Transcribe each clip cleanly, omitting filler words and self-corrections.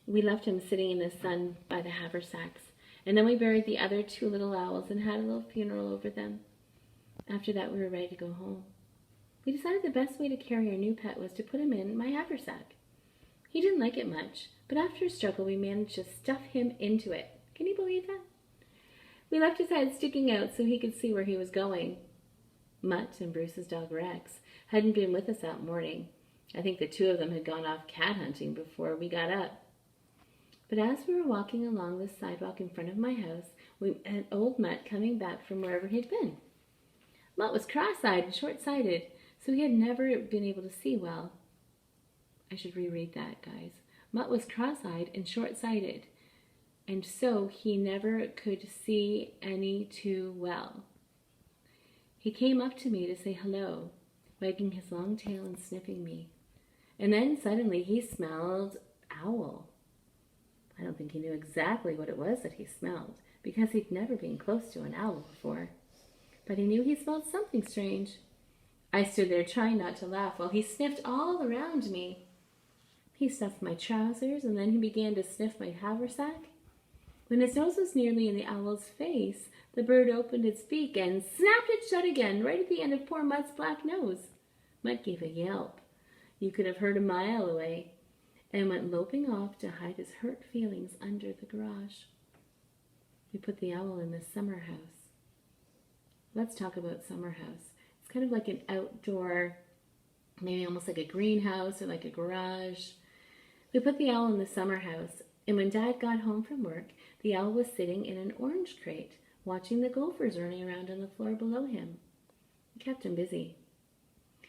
We left him sitting in the sun by the haversacks, and then we buried the other two little owls and had a little funeral over them. After that, we were ready to go home. We decided the best way to carry our new pet was to put him in my haversack. He didn't like it much, but after a struggle, we managed to stuff him into it. Can you believe that? We left his head sticking out so he could see where he was going. Mutt and Bruce's dog Rex hadn't been with us that morning. I think the two of them had gone off cat hunting before we got up. But as we were walking along the sidewalk in front of my house, we met old Mutt coming back from wherever he'd been. Mutt was cross-eyed and short-sighted, so he had never been able to see well. I should reread that, guys. Mutt was cross-eyed and short-sighted, and so he never could see any too well. He came up to me to say hello, wagging his long tail and sniffing me. And then suddenly he smelled owl. I don't think he knew exactly what it was that he smelled, because he'd never been close to an owl before. But he knew he smelled something strange. I stood there trying not to laugh while he sniffed all around me. He snuffed my trousers, and then he began to sniff my haversack. When his nose was nearly in the owl's face, the bird opened its beak and snapped it shut again, right at the end of poor Mutt's black nose. Mutt gave a yelp. You could have heard a mile away, and went loping off to hide his hurt feelings under the garage. We put the owl in the summer house. Let's talk about summer house. It's kind of like an outdoor, maybe almost like a greenhouse or like a garage. We put the owl in the summer house, and when Dad got home from work, the owl was sitting in an orange crate, watching the gophers running around on the floor below him. It kept him busy.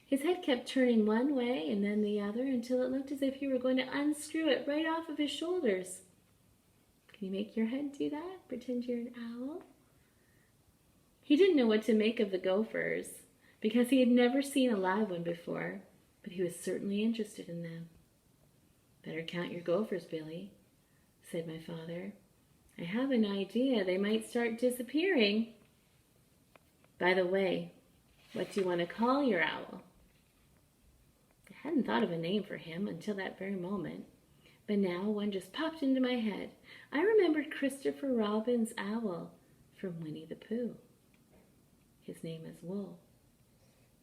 His head kept turning one way and then the other until it looked as if you were going to unscrew it right off of his shoulders. Can you make your head do that? Pretend you're an owl? He didn't know what to make of the gophers because he had never seen a live one before, but he was certainly interested in them. Better count your gophers, Billy, said my father. I have an idea they might start disappearing. By the way, what do you want to call your owl? I hadn't thought of a name for him until that very moment, but now one just popped into my head. I remembered Christopher Robin's owl from Winnie the Pooh. His name is Wool,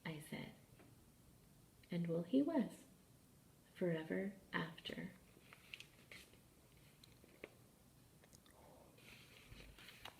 I said. And Wool he was, forever after.